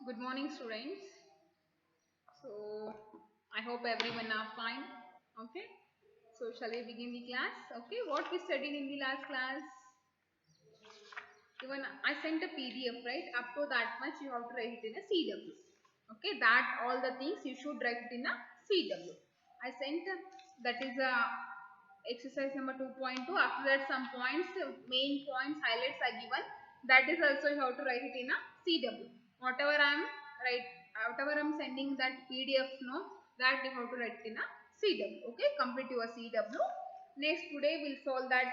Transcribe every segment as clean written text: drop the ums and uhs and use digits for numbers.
Good morning, students. So, I hope everyone are fine. Okay. So, shall we begin the class? Okay. What we studied in the last class? Even I sent a PDF, right? Up to that much you have to write it in a CW. Okay. That all the things you should write it in a CW. I sent that is a exercise number 2.2. After that, some points, main points, highlights are given. That is also you have to write it in a CW. Whatever I'm sending that PDF, no, that you have to write it in a CW. Okay, complete your CW. Next, today we'll solve that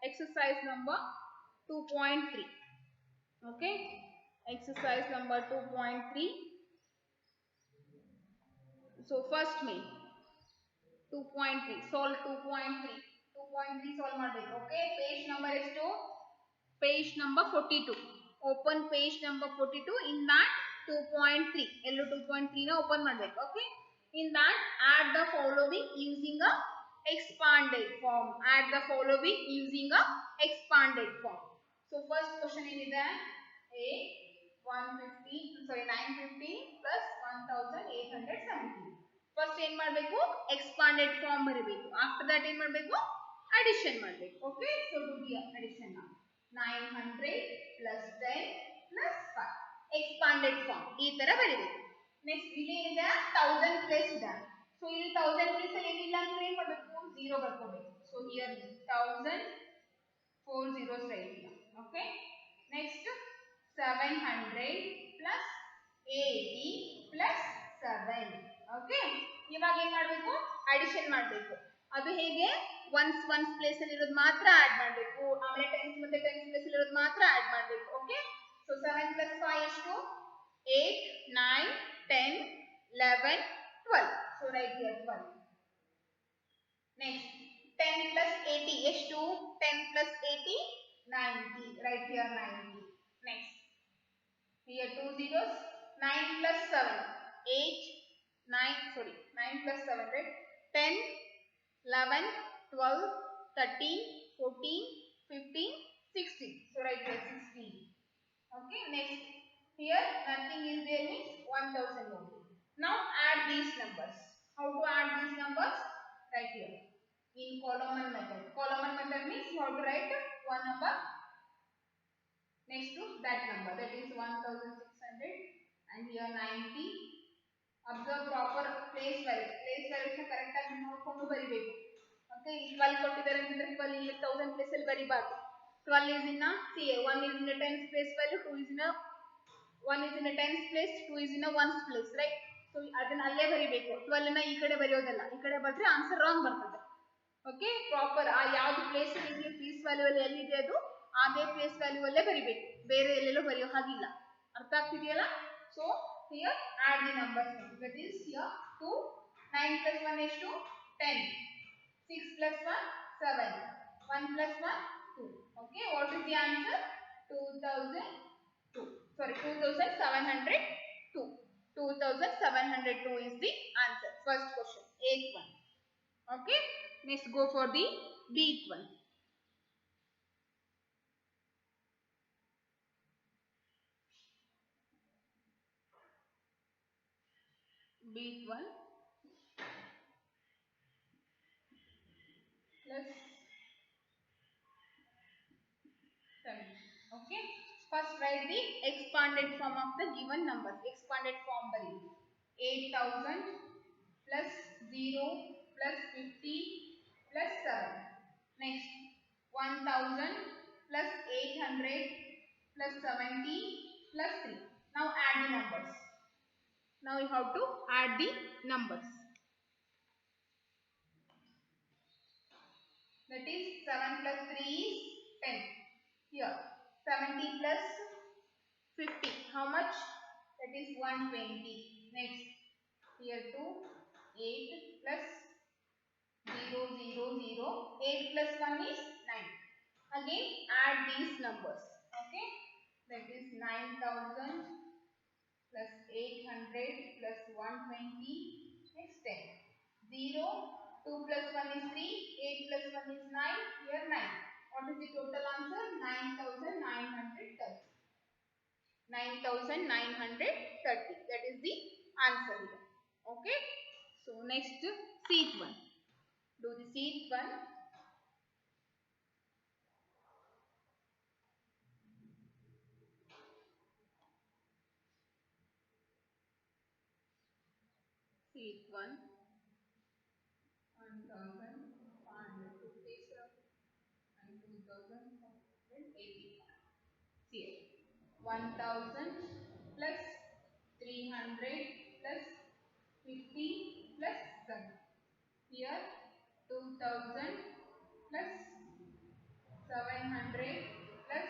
exercise number 2.3. Okay, exercise number 2.3. So first main 2.3 solve 2.3. 2.3 solve ಮಾಡಬೇಕು. Okay, page number ಎಷ್ಟು? Page number 42. Open page number 42. In that 2.3 ಎಲ್ಲೋ 2.3 ನ open ಮಾಡಬೇಕು. Okay, in that add the following using a expanded form. Add the following using a expanded form. So first question ಏನಿದೆ? A 950 plus 1870. First ಏನ್ ಮಾಡಬೇಕು? Expanded form ಬರೀಬೇಕು. After that ಏನ್ ಮಾಡಬೇಕು? Addition ಮಾಡಬೇಕು. Okay, so do the addition now. 900 plus 10 plus 5 expanded form ಈ ತರ ಬರೀಬೇಕು. ನೆಕ್ಸ್ಟ್ ಇಲ್ಲಿ ಏನಿದೆ? 1000 ಪ್ಲೇಸ್ ಇದೆ. ಸೊ ಇಲ್ಲಿ 1000 ಪ್ಲೇಸ್ ಅಲ್ಲಿ ಏನಿಲ್ಲ ಅಂದ್ರೆ ಏನ್ ಮಾಡಬೇಕು? 0 ಬರ್ಕೋಬೇಕು. So here 1000 4 zeros right here. Okay, next 700 plus 80 plus 7. Okay, ಇವಾಗ ಏನ್ ಮಾಡಬೇಕು? ಅಡಿಷನ್ ಮಾಡಬೇಕು. ಅದು ಹೇಗೆ? ಒನ್ಸ್ ಪ್ಲೇಸ್ ಅಲ್ಲಿ ಇರೋದು ಮಾತ್ರ ಆಡ್ ಮಾಡಬೇಕು, ಆಮೇಲೆ ಟೆನ್ಸ್ ಮತ್ತೆ ಟೆನ್ಸ್ ಪ್ಲೇಸ್ ಅಲ್ಲಿ ಇರೋದು ಮಾತ್ರ ಆಡ್ ಮಾಡಬೇಕು. ಓಕೆ, ಸೊ 7 plus 5 ಎಷ್ಟು? 8 9 10 11 12. So right here 12. Next 10 plus 80 ಎಷ್ಟು? 10 plus 80 90. Right here 90. Next here 2 zeros. 9 plus 7 8 9 plus 7, right? 10 11 12 13 14 15 16. So right here 16. Okay, next here nothing is there means 1000 only. Now add these numbers. How to add these numbers? Right here in Coleman method. Coleman method means you have to write one number next to that number, that is 1600 and here 90. Observe proper place values. Place values na correct ಆಗಿ ನೋಡಿಕೊಂಡು ಬರಿಬೇಕು. Okay, 12 ಕೊಟ್ಟಿದ್ದಾರೆ ಅಂತಂದ್ರೆ 12 ಇಲ್ಲಿ 1000 place ಅಲ್ಲಿ ಬರಿಬಾರ್ದು. 12 is in a see 1 is in a tens place value, 2 is in a 1 is in a tens place, 2 is in a ones place, right? So ಅದನ್ನ ಅಲ್ಲೇ ಬರಿಬೇಕು. 12 ನ ಈ ಕಡೆ ಬರೆಯೋದಲ್ಲ, ಈ ಕಡೆ ಬರೆದ್ರೆ ಆನ್ಸರ್ ರಾಂಗ್ ಬರ್ತದೆ. ಓಕೆ, ಪ್ರಾಪರ್ ಆ ಯಾವುದು ಪ್ಲೇಸ್ ಅಲ್ಲಿ ಪ್ಲೇಸ್ ವ್ಯಾಲ್ಯೂ ಅಲ್ಲಿ ಎಲ್ಲಿದೆ ಅದು ಅದೇ ಪ್ಲೇಸ್ ವ್ಯಾಲ್ಯೂ ಅಲ್ಲೇ ಬರಿಬೇಕು, ಬೇರೆ ಎಲ್ಲೆಲ್ಲೋ ಬರೆಯೋ ಹಾಗಿಲ್ಲ. ಅರ್ಥ ಆಗ್ತಿದೆಯಲ್ಲ? So here add the numbers. That is here 2 9 plus 1 is 10 6 plus 1 7 1 plus 1 2. Okay, what is the answer? 2002. Sorry, 2702. 2702 is the answer. First question, 8th one. Okay, next go for the Bth one. Bth one plus 7. Okay, first write the expanded form of the given numbers. Expanded form bari 8000 plus 0 plus 50 plus 7. Next 1000 plus 800 plus 70 plus 3. Now add the numbers. Now you have to add the numbers. That is 7 plus 3 is 10. Here 70 plus 50. How much? That is 120. Next here 2 8 plus 0 0 0. 8 plus 1 is 9. Again add these numbers. Okay, that is 9000 plus 800 plus 120. Next 10 0 2 plus 1 is 3 8 plus 1 is 9. Here 9. What is the total answer? 9930. 9,930. That is the answer here. Okay. So next, seat one. Do the seat one. Seat one. 1,557 and 2,480. Here 1,000 plus 300 plus 50 plus 7. Here 2,000 plus 700 plus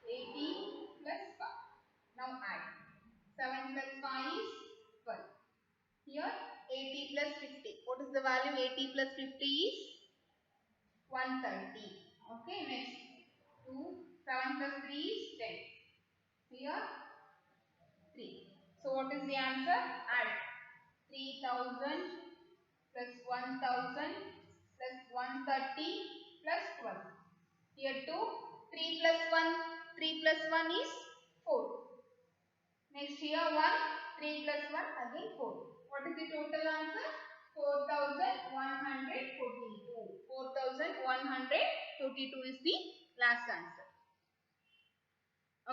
80 plus 5. Now add. 7 plus 5 is 12. Here 80 plus 50. What is the value? 80 plus 50 is 130. Okay, next. 7 plus 3 is 10. Here 3. So what is the answer? Add 3,000 plus 1,000 plus 130 plus 12. Here 2. 3 plus 1. 3 plus 1 is 4. Next here 1. 3 plus 1 again 4. What is the total answer? 4,142. 4,142 is the last answer.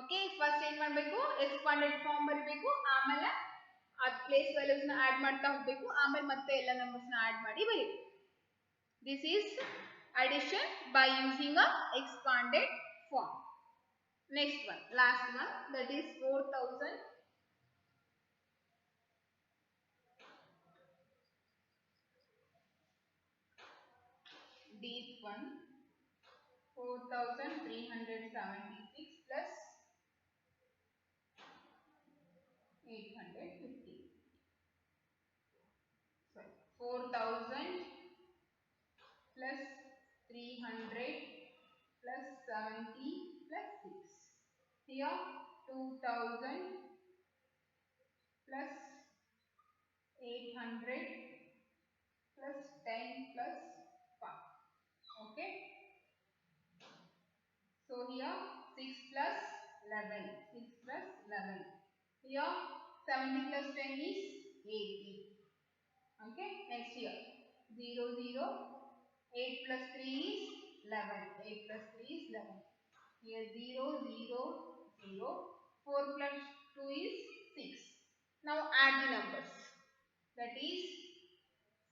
Okay, first ಏನು ಮಾಡಬೇಕು? Expanded form ಬರಬೇಕು, ಆಮೇಲೆ ಅದ್ place values ನ add ಮಾಡ್ತಾ ಹೋಗಬೇಕು, ಆಮೇಲೆ ಮತ್ತೆ ಎಲ್ಲ ನಂಬರ್ಸ್ ನ ಆಡ್ ಮಾಡಿ ಬರೀಬೇಕು. This is addition by using a expanded form. Next one, last one, that is 4,000 deep one, 4,376 plus 850. Sorry, 4,000 plus 300 plus 70 plus 6. Here 2,000 plus 800 plus 10 plus 5. Okay. So here 6 plus 11. 6 plus 11. Here 70 plus 10 is 80. Okay. Next here 0 0. 8 plus 3 is 11. 8 plus 3 is 11. Here 0 0 0. 4 plus 2 is 6. Now add the numbers. That is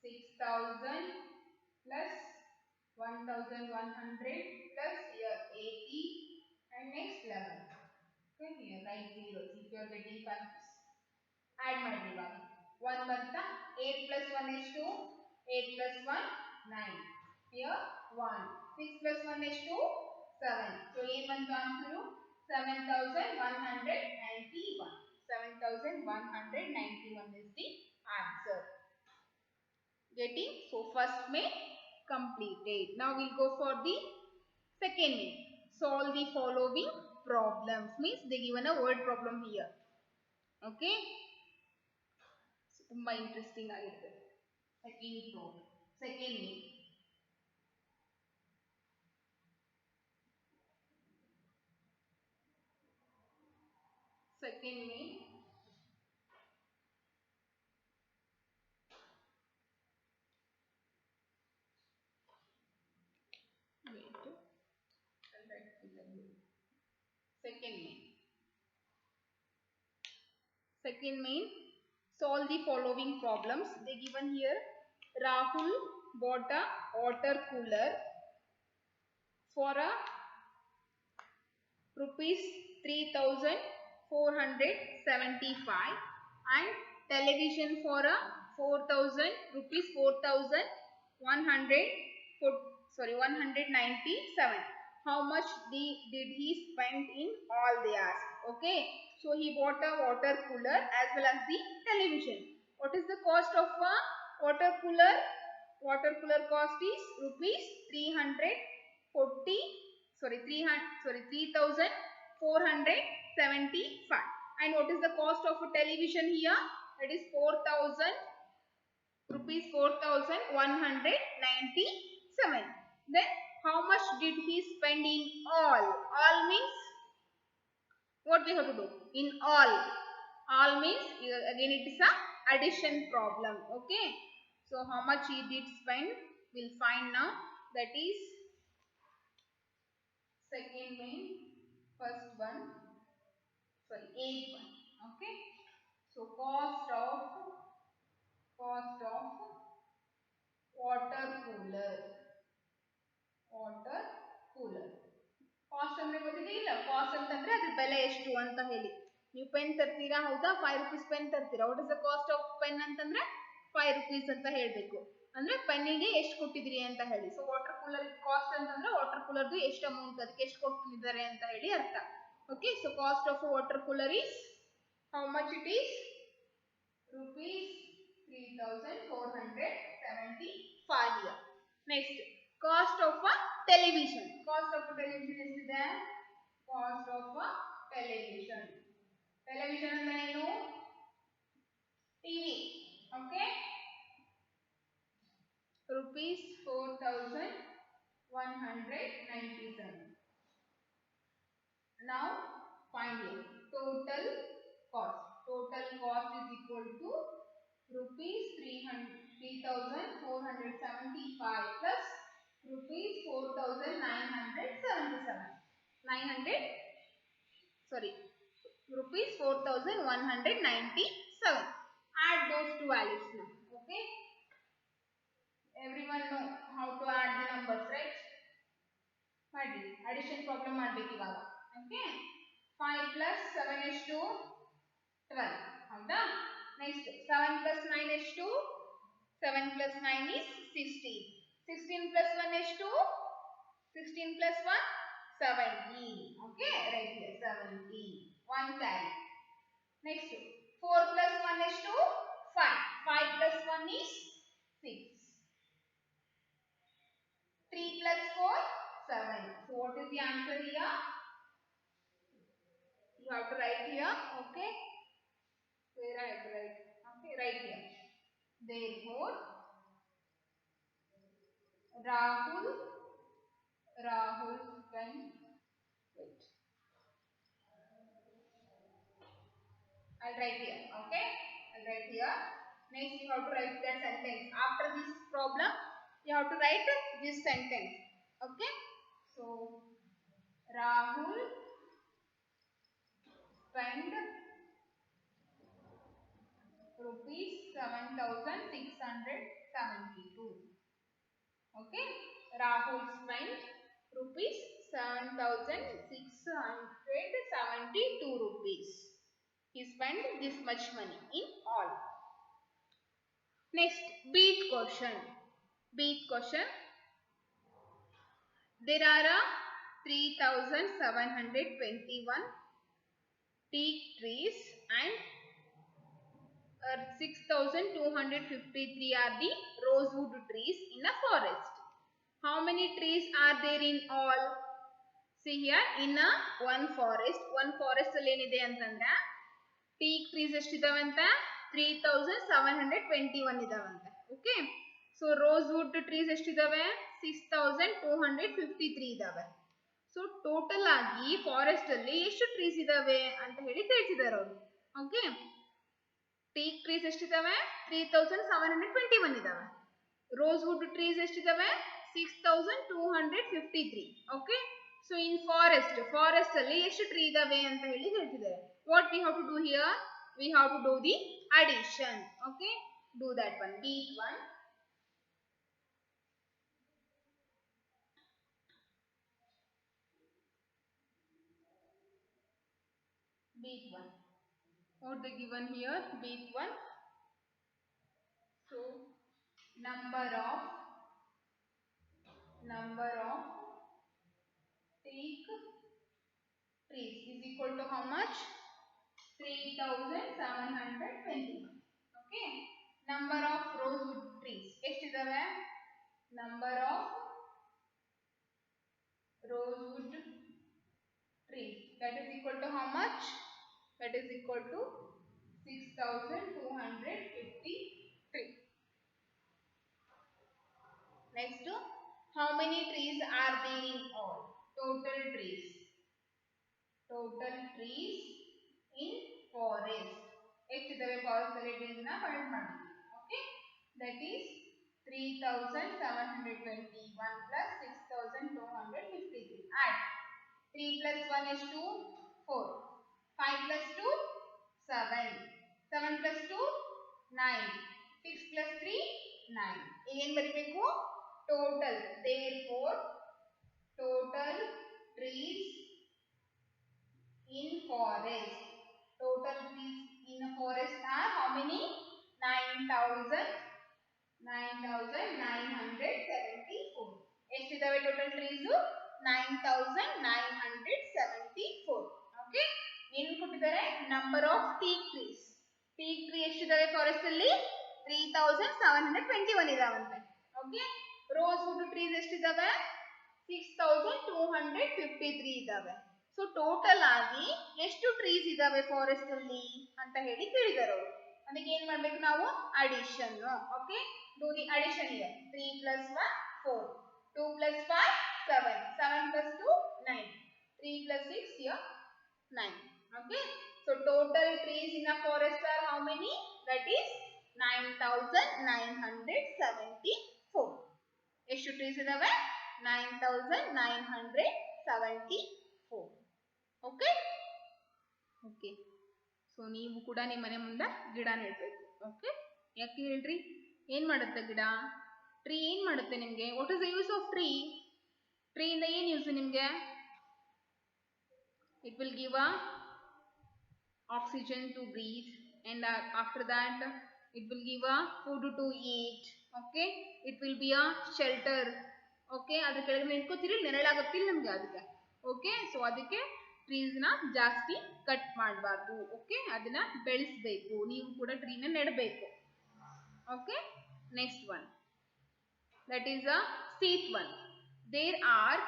6,000 plus 1,100 plus here 80 and next 11. Okay, here write zeros if you are getting confused. Add multiply. 1 banta 8 plus 1 is 2. 8 plus 1 9. Here 1. 6 plus 1 is 2. 7. So here one answer 7,191. 7,191 is the answer. Getting? So first main completed. Now we'll go for the second main. Solve the following problems. Means they given a word problem here. Okay. So ತುಂಬಾ interesting ಆಗಿದೆ. Second problem. Second main. Second main. Wait. I'll write with the blue. Second main. Second main. Solve the following problems. They given here. Rahul bought a water cooler for a rupees 3,475 and television for a 4,000 rupees 197. How much did he spend in all the hours? Okay, so he bought a water cooler as well as the television. What is the cost of a water cooler? Water cooler cost is rupees 3,475. And what is the cost of a television here? That is 4,000 rupees 4,197. Then how much did he spend in all? All means What we have to do? In all. All means again it is a addition problem. Okay. So how much he did spend? We'll find now. That is second main, first one, sorry, eighth one. Okay. So cost of water cooler. Water cooler. Cost ಅಂದ್ರೆ ಗೊತ್ತಿದೆ ಇಲ್ಲ cost ಅಂತಂದ್ರೆ ಅದ್ರ ಬೆಲೆ ಎಷ್ಟು ಅಂತ ಹೇಳಿ ನೀವು ಪೆನ್ ತರ್ತೀರಾ ಹೌದಾ 5 ರೂಪೀಸ್ ಪೆನ್ ತರ್ತೀರಾ what is the cost of pen ಅಂತಂದ್ರೆ 5 ರೂಪೀಸ್ ಅಂತ ಹೇಳಬೇಕು ಅಂದ್ರೆ ಪೆನ್ನಿಗೆ ಎಷ್ಟು ಕೊಟ್ಟಿದ್ರಿ ಅಂತ ಹೇಳಿ ಸೊ ವಾಟರ್ ಕೂಲರ್ ಕಾಸ್ಟ್ ಅಂತಂದ್ರೆ ವಾಟರ್ ಕೂಲರ್ದು ಎಷ್ಟು ಅಮೌಂಟ್ ಅದಕ್ಕೆ ಎಷ್ಟು ಕೊಟ್ಟಿದ್ದಾರೆ ಅಂತ ಹೇಳಿ ಅರ್ಥ okay so cost of water cooler is how much it is rupees 3475 here. Next, cost of a television. Cost of a television is there. Cost of a television. Television ಅಂದ್ರೆ ಏನು? TV. Okay. Rupees 4197. Now find it. Total cost. Total cost is equal to rupees 3475 plus rupees 4977. 900 sorry rupees 4197. Add those two values now. Okay. Everyone know how to add the numbers, right? ಮಾಡಿ addition problem ಮಾಡಬೇಕು ಇವಾಗ. Okay. 5 plus 7 is 12. ಹೌದಾ? Next 7 plus 9 is 2. 7 plus 9 is 16. 16 plus 1 is 2. 16 plus 1 17. Okay, right here 17. 1 carry. Next 4 plus 1 is 2. 5. 5 plus 1 is 6. 3 plus 4 7. So what is the answer here? You have to write here. Okay. Where I have to write? Okay, right here. Therefore, Rahul spent. Wait. I'll write here. Okay. I'll write here. Next, you have to write that sentence. After this problem, you have to write this sentence. Okay. So, Rahul spent rupees 7672. Okay. Rahul spent rupees 7672 rupees. He spent this much money in all. Next, beat question. Beat question. There are 3721 teak trees and 6253 are the rosewood trees in a forest. How many trees are there in all? See here, in a one forest ಅಲ್ಲಿ ಏನಿದೆ ಅಂತಂದ್ರೆ teak trees ಎಷ್ಟಿದಾವೆ ಅಂತ 3721 ಇದಾವಂತೆ. Okay, so rosewood trees ಎಷ್ಟಿದಾವೆ 6253 ಇದಾವೆ. So total ಆಗಿ forest ಅಲ್ಲಿ ಎಷ್ಟು trees ಇದಾವೆ ಅಂತ ಹೇಳಿ ತಿಳಿಸಿದ್ದಾರೆ ಅವರು. ಓಕೆ, ಟೀಕ್ ಟ್ರೀಸ್ ಎಷ್ಟಿದಾವೆ 3721 ಇದಾವೆ. ರೋಸ್ವುಡ್ ಟ್ರೀಸ್ ಎಷ್ಟಿದಾವೆ 6253. ಓಕೆ, ಸೊ ಇನ್ ಫಾರೆಸ್ಟ್ ಅಲ್ಲಿ ಎಷ್ಟು ಟ್ರೀ ಇದಾವೆ ಅಂತ ಹೇಳಿ ಹೇಳ್ತಿದ್ದಾರೆ. What we have to do here? We have to do the addition. Okay, do that one. Beat 1. Beat 1. What they given here? Beat 1. So number of teak trees is equal to how much? 3721. Okay. Number of rosewood trees ಎಷ್ಟಿದಾವೆ? Number of rosewood trees, that is equal to how much? That is equal to 6253. Next, how many trees are there in all? Total trees. total trees in forest. ಎಷ್ಟಿದ್ದಾವೆ forest ಅಲ್ಲಿ ಟ್ರೀಸ್ ನ count ಮಾಡಿ. Okay, that is 3721 plus 6253. Add 3 plus 1 is 2, 4. 5 plus 2, 7. 7 plus 2, 9. 6 plus 3, 9. ಏನು ಬರಿಬೇಕು? Total. Therefore, total trees in forest. Total trees in a forest are how many? 9,974. ಎಷ್ಟಿದಾವೆ total trees? 9,974. Okay, ಏನು ಕೊಟ್ಟಿದ್ದಾರೆ? Number of teak trees. Teak tree ಎಷ್ಟಿದಾವೆ forest ಅಲ್ಲಿ? 3,721 ಇದಾವಂತೆ. Okay, rosewood trees ಎಷ್ಟಿದಾವೆ? 6,253 ಇದಾವೆ. ಸೊ ಟೋಟಲ್ ಆಗಿ ಎಷ್ಟು ಟ್ರೀಸ್ ಇದಾವೆ ಫಾರೆಸ್ಟ್ ಅಲ್ಲಿ ಅಂತ ಹೇಳಿ ಕೇಳಿದಾರೆ ಅವರು. ಅದಕ್ಕೆ ಏನ್ ಮಾಡ್ಬೇಕು ನಾವು? Addition. Okay, do the addition here. 3 plus 1 4, 2 plus 5 7, 7 plus 2 9, 3 plus 6 here 9. Okay, so total trees in a forest are how many? That is 9,974. ಎಷ್ಟು ಟ್ರೀಸ್ ಇದಾವೆ? 9,974. ಓಕೆ ಓಕೆ, ಸೊ ನೀವು ಕೂಡ ನಿಮ್ಮ ಮನೆ ಮುಂದೆ ಗಿಡ ನೆಡಬೇಕು. ಓಕೆ, ಯಾಕೆ ಹೇಳ್ರಿ? ಏನು ಮಾಡುತ್ತೆ ಗಿಡ? ಟ್ರೀ ಏನು ಮಾಡುತ್ತೆ ನಿಮಗೆ? What is the use of tree? ಟ್ರೀಯಿಂದ ಏನು ಯೂಸ್ ನಿಮಗೆ? It will give a oxygen to breathe, and after that it will give a food to eat. Okay, it will be a shelter. Okay, ಅದರ ಕೆಳಗೆ ನಿಂತ್ಕೋತೀರಿ, ನೆರಳಾಗುತ್ತಿಲ್ಲ ನಮಗೆ ಅದಕ್ಕೆ. Okay, so ಅದಕ್ಕೆ trees ನ ಜಾಸ್ತಿ ಕಟ್ ಮಾಡಬಾರ್ದು. ಓಕೆ, ಅದನ್ನ ಬೆಳೆಸಬೇಕು. ನೀವು ಕೂಡ ಟ್ರೀನ ನೆಡಬೇಕು. Okay, next one, that is a seat one. There are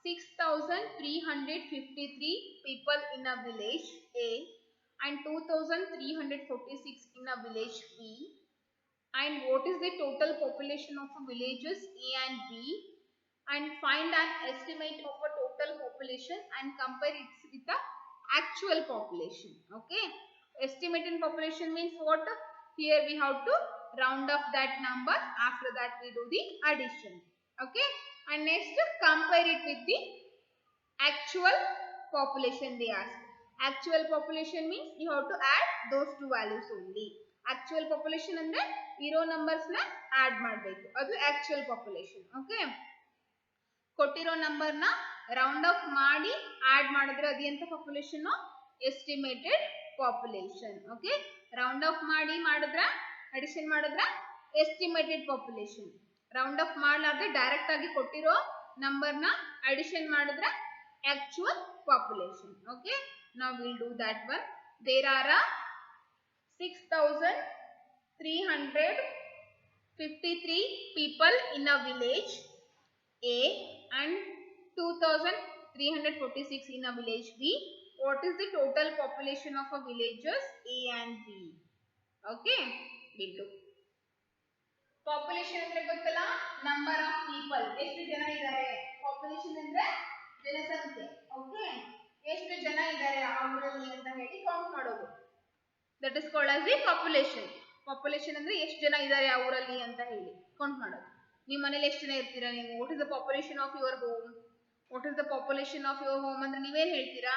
6,353 people in a village A and 2,346 in a village B. And what is the total population of the villages A and B? And find an estimate of a total population and compare it with the actual population. Okay, estimated population means what? Here we have to round off that number. After that we do the addition. Okay, and next compare it with the actual population they ask. Actual population means you have to add those two values only. Actual population ಅಂದ್ರೆ ಇರೋ numbers ನ add ಮಾಡಬೇಕು, ಅದು actual population. Okay, ಕೊಟ್ಟಿರೋ number ನ round off ಮಾಡಿ add ಮಾಡಿದ್ರೆ ಅದು ಎಂತ population? Estimated population. Okay, round off ಮಾಡಿ ಮಾಡಿದ್ರೆ, ಅಡಿಷನ್ ಮಾಡಿದ್ರೆ ಎಸ್ಟಿಮೇಟೆಡ್ ಪಾಪ್ಯುಲೇಷನ್. ರೌಂಡ್ ಆಫ್ ಮಾಡಲಾರ್ದೆ ಡೈರೆಕ್ಟ್ ಆಗಿ ಕೊಟ್ಟಿರೋ ನಂಬರ್ ನ ಅಡಿಷನ್ ಮಾಡಿದ್ರೆ actual population. Okay, now we'll do that one. There are 6,353 people in a village A and 2,346 in a village B. What is the total population of a villages A and B? Okay, we'll do. Population ಅಂದ್ರೆ ಗೊತ್ತಲ್ಲ, number of people, ಎಷ್ಟು ಜನ ಇದ್ದಾರೆ. Population ಅಂದ್ರೆ ಜನಸಂಖ್ಯೆ. Okay, ಎಷ್ಟು ಜನ ಇದ್ದಾರೆ ಆ ಊರಲ್ಲಿ ಅಂತ ಹೇಳಿ ಕೌಂಟ್ ಮಾಡೋದು. That is called as the population. Population ಅಂದ್ರೆ ಎಷ್ಟು ಜನ ಇದ್ದಾರೆ ಆ ಊರಲ್ಲಿ ಅಂತ ಹೇಳಿ ಕೌಂಟ್ ಮಾಡೋದು. ನಿಮ್ಮ ಮನೇಲಿ ಎಷ್ಟು ಜನ ಇರ್ತೀರಾ ನೀವು? What is the population of your home? What is the population of your home ಅಂದ್ರೆ ನೀವೇನ್ ಹೇಳ್ತೀರಾ?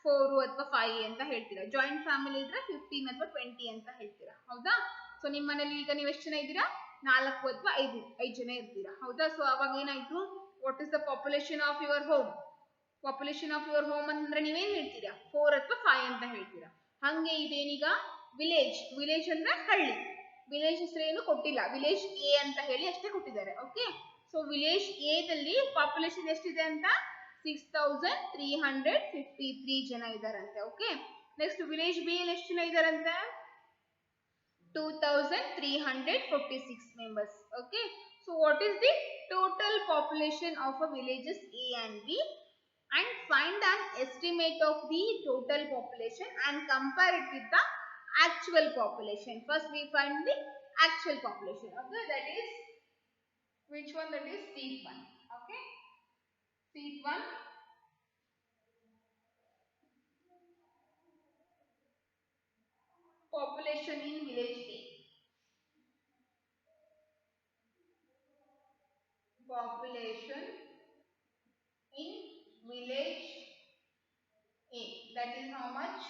4 ಅಥವಾ 5 ಅಂತ ಹೇಳ್ತೀರಾ. ಜಾಯಿಂಟ್ ಫ್ಯಾಮಿಲಿ ಇದ್ರೆ 15 ಅಥವಾ 20 ಅಂತ ಹೇಳ್ತೀರಾ. ಹೌದಾ? ಸೊ ನಿಮ್ಮ ಮನೇಲಿ ಈಗ ನೀವು ಎಷ್ಟು ಜನ ಇದ್ದೀರಾ? 4 ಅಥವಾ 5 ಜನ ಇರ್ತೀರಾ. ಹೌದಾ? ಸೊ ಅವಾಗ ಏನಾಯ್ತು? What is the population of your home? Population of your home ಅಂದ್ರೆ ನೀವೇನ್ ಹೇಳ್ತೀರಾ? 4 ಅಥವಾ 5 ಅಂತ ಹೇಳ್ತೀರಾ. ಹಂಗೆ ಇದೇನೀಗ ವಿಲೇಜ್. ವಿಲೇಜ್ ಅಂದ್ರೆ ಹಳ್ಳಿ. ವಿಲೇಜ್ ಹೆಸರು ಏನು ಕೊಟ್ಟಿಲ್ಲ, ವಿಲೇಜ್ ಎ ಅಂತ ಹೇಳಿ ಅಷ್ಟೇ ಕೊಟ್ಟಿದ್ದಾರೆ. ಓಕೆ, ಸೊ ವಿಲೇಜ್ ಎ ದಲ್ಲಿ ಪಾಪ್ಯುಲೇಷನ್ ಎಷ್ಟಿದೆ ಅಂತ? 6,353 ಜನ ಇದಾರಂತೆ. ಓಕೆ, ನೆಕ್ಸ್ಟ್ ವಿಲೇಜ್ ಬಿ ಅಲ್ಲಿ ಎಷ್ಟು ಜನ ಇದಾರಂತೆ? 2,346 members. Okay, so what is the total population of a villages A and B? And find an estimate of the total population and compare it with the actual population. First we find the actual population. Okay, that is which one? That is seat 1. Okay, seat 1. population in village A. Population in village A. That is how much?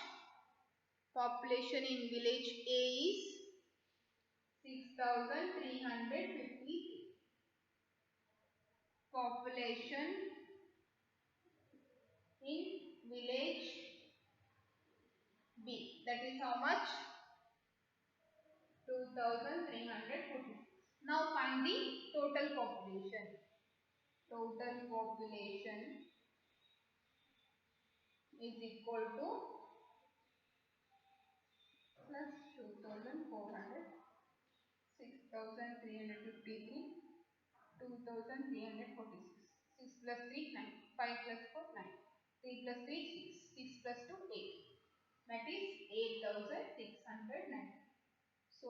Population in village A is 6,353. Population in village B. That is how much? 2,340. Now find the total population. Total population is equal to plus 2,400, 6,353, 2,346. 6 plus 3, 9. 5 plus 4, 9. 3 plus 3, 6. 6 plus 2, 8. That is 8,690. So,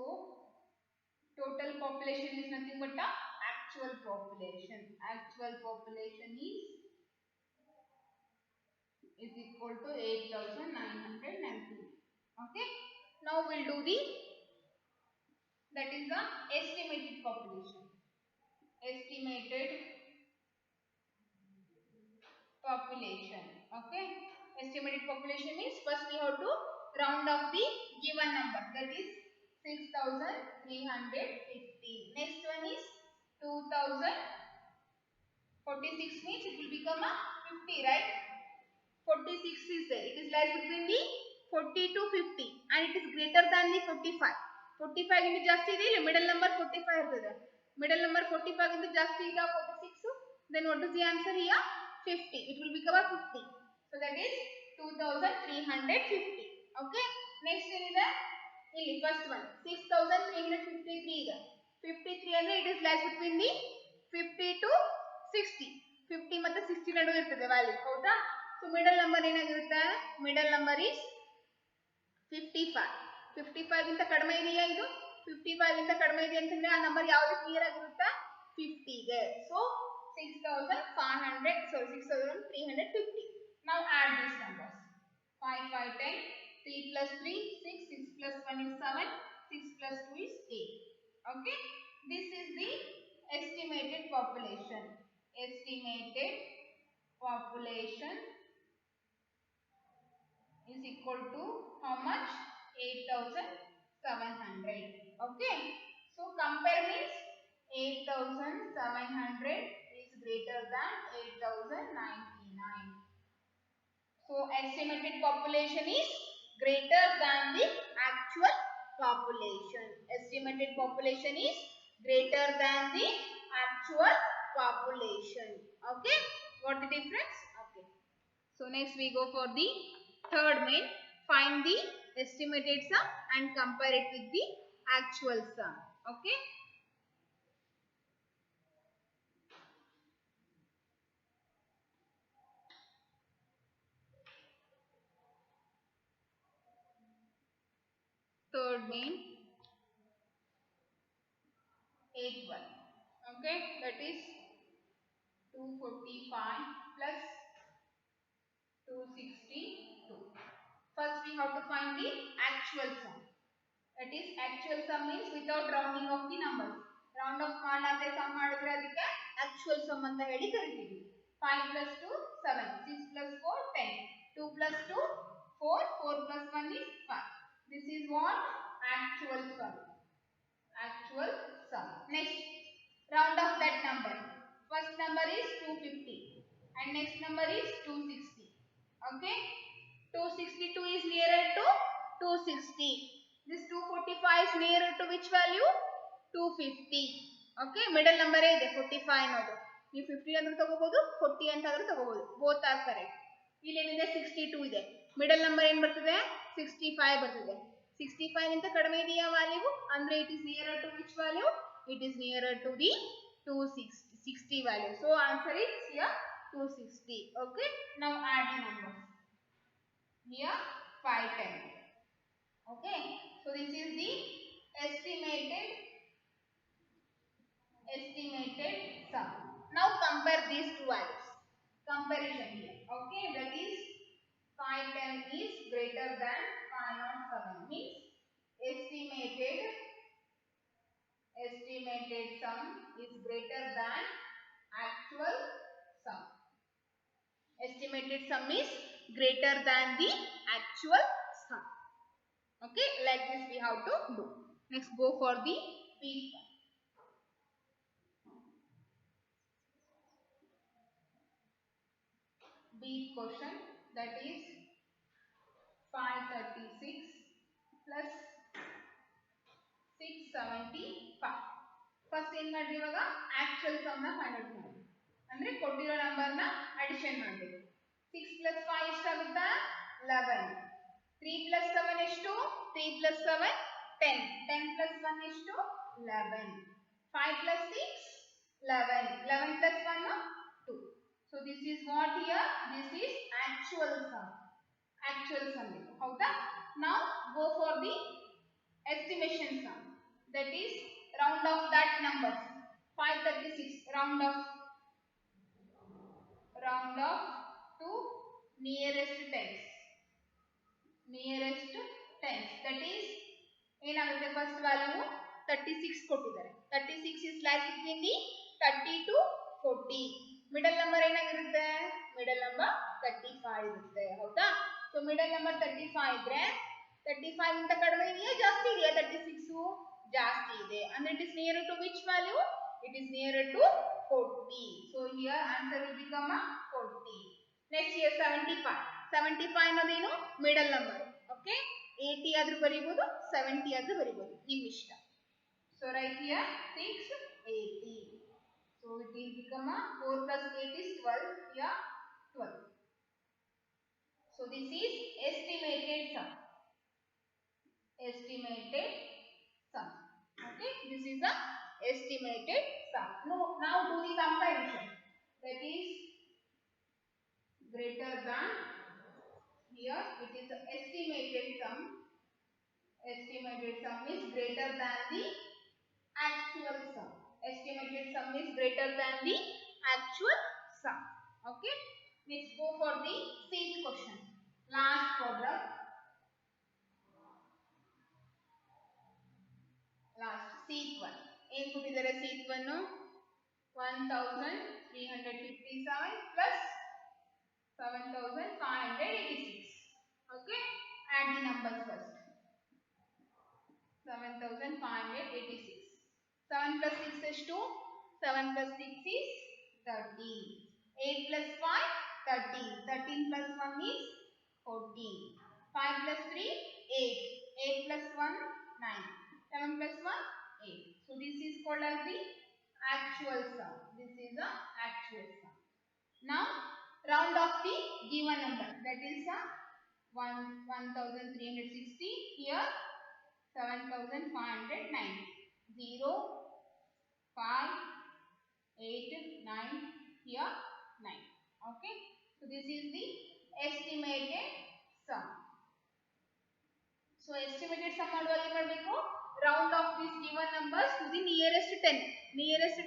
total population is nothing but the actual population. Actual population is equal to 8,990. Okay. Now we'll do the, that is the estimated population. Estimated population. Okay. Estimated population means first we have to round off the given number, that is 6,350. Next one is 2,046 means it will become a 50, right? 46 is there. It is lies between the 40 to 50 and it is greater than the 45. 45 ಗಿಂತ ಜಾಸ್ತಿ ಇದೆ ಇಲ್ಲಿ middle number 45 ಇರ್ತದೆ. Middle number 45 ಗಿಂತ ಜಾಸ್ತಿ ಈಗ 46. Then what is the answer here? 50. It will become a 50. So that is 2,350. Okay. Next ಏನಿದೆ? ಇಲ್ಲಿ first one 6,353 ಇದೆ. 53 ಅಂದ್ರೆ it is lies between the 50 to 60. 50 ಮತ್ತೆ 60 ನಡುವೆ ಇರ್ತದೆ ವ್ಯಾಲ್ಯೂ, ಹೌದಾ? So middle number ಏನಾಗಿರುತ್ತೆ? Middle number is 55. 55 ಗಿಂತ ಕಡಿಮೆ ಇದೆಯಾ ಇದು? 55 ಗಿಂತ ಕಡಿಮೆ ಇದೆ ಅಂತಂದ್ರೆ ಆ ನಂಬರ್ ಯಾವುದು ಕ್ಲಿಯರ್ ಆಗಿರುತ್ತೆ? 50 ಗೆ. So 6,350. Now add these numbers. 5, 5, 10. 3 plus 3, 6. 6 plus 1 is 7. 6 plus 2 is 8. Okay. This is the estimated population. Estimated population is equal to how much? 8,700. Okay. So compare means 8,700 is greater than 8,099. So estimated population is greater than the actual population. Estimated population is greater than the actual population. Okay. Got the difference? Okay. So next we go for the third main. Find the estimated sum and compare it with the actual sum. Okay. Third main, 8th one. Okay. That is 245 plus 262. First we have to find the actual sum. That is actual sum means without rounding of the numbers. Round off ಮಾಡಲಾರದೆ sum ಮಾಡಿದ್ರೆ ಅದಕ್ಕೆ actual sum ಅಂತ ಹೇಳಿ ಕರೀತೀವಿ. 5 plus 2 7. 6 plus 4 10. 2 plus 2 4. 4 plus 1 is 5. This is what? Actual sum. Actual sum. Next, round off that number. First number is 250 and next number is 260. Okay. 262 is nearer to 260. This 245 is nearer to which value? 250. Okay. Middle number is 45 ಅನ್ನೋದು. ನೀವು 50 ಅಂತ ತಗೋಬಹುದು, 40 ಅಂತ ಆದ್ರೂ ತಗೋಬಹುದು. Both are correct. ಇಲ್ಲಿ ಏನಿದೆ 62 ಇದೆ. ಮಿಡಲ್ ನಂಬರ್ ಏನು ಬರ್ತದೆ? 65 ಬರ್ತದೆ. 65 ಗಿಂತ ಕಡಿಮೆ ಇದೆಯಾ ವ್ಯಾಲ್ಯೂ? ಅಂದ್ರೆ it is nearer to which value? It is nearer to the 260 value. So answer is here 260. Okay. Now add the numbers. Here 5, 10. Okay. So this is the estimated sum. Now compare these two values. Comparison here. Okay. That is 510 is greater than 507 means estimated sum is greater than actual sum. Estimated sum is greater than the actual sum. Okay, like this we have to do. Next, go for the week one. Big question, that is 536 plus 675. First ಏನು ಮಾಡ್ರಿ ಇವಾಗ actual some ನ find out ಮಾಡಿ ಅಂದ್ರೆ ಕೊಟ್ಟಿರೋ number ನ addition ಮಾಡಬೇಕು 6 plus 5 ಎಷ್ಟಾಗುತ್ತಾ 11 3 plus 7 ಎಷ್ಟು 3 plus 7 10 10 plus 1 ಎಷ್ಟು 11 5 plus 6 11 11 plus 1 2 so this is what here this is actual sum ಹೌದಾ now go for the estimation sum that is round off that numbers 536 round off to nearest tens that is ಏನಾಗುತ್ತೆ first value 36 ಕೊಟ್ಟಿದ್ದಾರೆ 36 is lies between the 30 to 40 middle number ಏನಾಗಿರುತ್ತೆ middle number 35 ಇರುತ್ತೆ ಹೌದಾ so middle number 35 ಇದ್ರೆ 35 ಗಿಂತ ಕಡಿಮೆ ಇದೆಯಾ ಜಾಸ್ತಿ ಇದೆಯಾ 36 ಜಾಸ್ತಿ ಇದೆ ಅಂದ್ರೆ it is nearer to which value it is nearer to 40 so here answer will become 40 next here 75 ಅನ್ನೋದೇನು ಮಿಡಲ್ ನಂಬರ್ ಓಕೆ 80 ಆದ್ರೂ ಬರೀಬಹುದು 70 ಆದ್ರೂ ಬರೀಬಹುದು ನಿಮ್ಮ ಇಷ್ಟ so right here 680 so it will become 4 plus 8 is 12 here 12 so this is estimated sum okay this is the estimated sum now do the comparison that is greater than here it is the estimated sum is greater than the actual sum estimated sum is greater than the actual sum okay let's go for the sixth question last problem last seat 1 ಏನು ಕೊಟ್ಟಿದ್ದಾರೆ seat 1 1357 plus 7586 okay add the numbers first 7586 7 plus 6 is 2 7 plus 6 is 13 8 plus 5 13 13 plus 1 is 14 5 plus 3 8 8 plus 1 9 7 plus 1 8 so this is called as the actual sum this is the actual sum now round off the given number that is 1360 here 7590 0 5 8 9 here 9 okay so this is the estimated sum so estimated sum ಮಾಡುವಾಗ ಏನು ಮಾಡಬೇಕು round off these given numbers to the nearest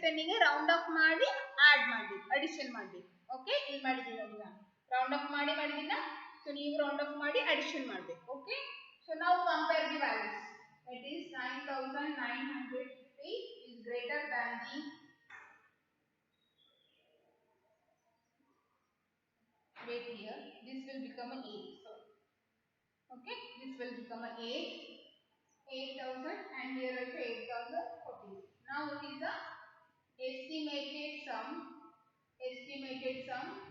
10 ಗೆ round off ಮಾಡಿ add ಮಾಡಬೇಕು addition ಮಾಡಬೇಕು okay ಇಲ್ಲಿ ಮಾಡಿದೀನಿ ನೋಡಿ ನಾನು round off ಮಾಡಿದಿನ so ನೀವು round off ಮಾಡಿ addition ಮಾಡಬೇಕು okay so now compare the values it is 9950 is greater than the wait here this will become an 8 okay this will become an 8000 and here also 8040 now what is the estimated sum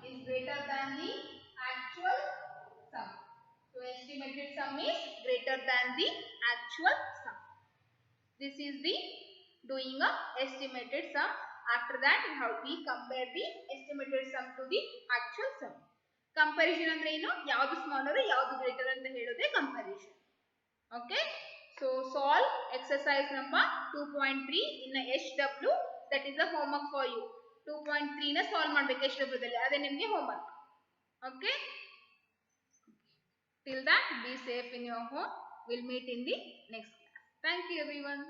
is greater than the actual sum so estimated sum is greater than the actual sum this is the doing a estimated sum after that how we compare the estimated sum to the actual sum comparison ಅಂದ್ರೆ ಏನು ಯಾವುದು smaller ಯಾವುದು greater ಅಂತ ಹೇಳೋದೇ comparison okay so solve exercise number 2.3 in a HW that is a homework for you 2.3 ನ solve ಮಾಡಬೇಕು HW ದಲ್ಲಿ ಅದೇ ನಿಮಗೆ homework okay till that be safe in your home we'll meet in the next class thank you everyone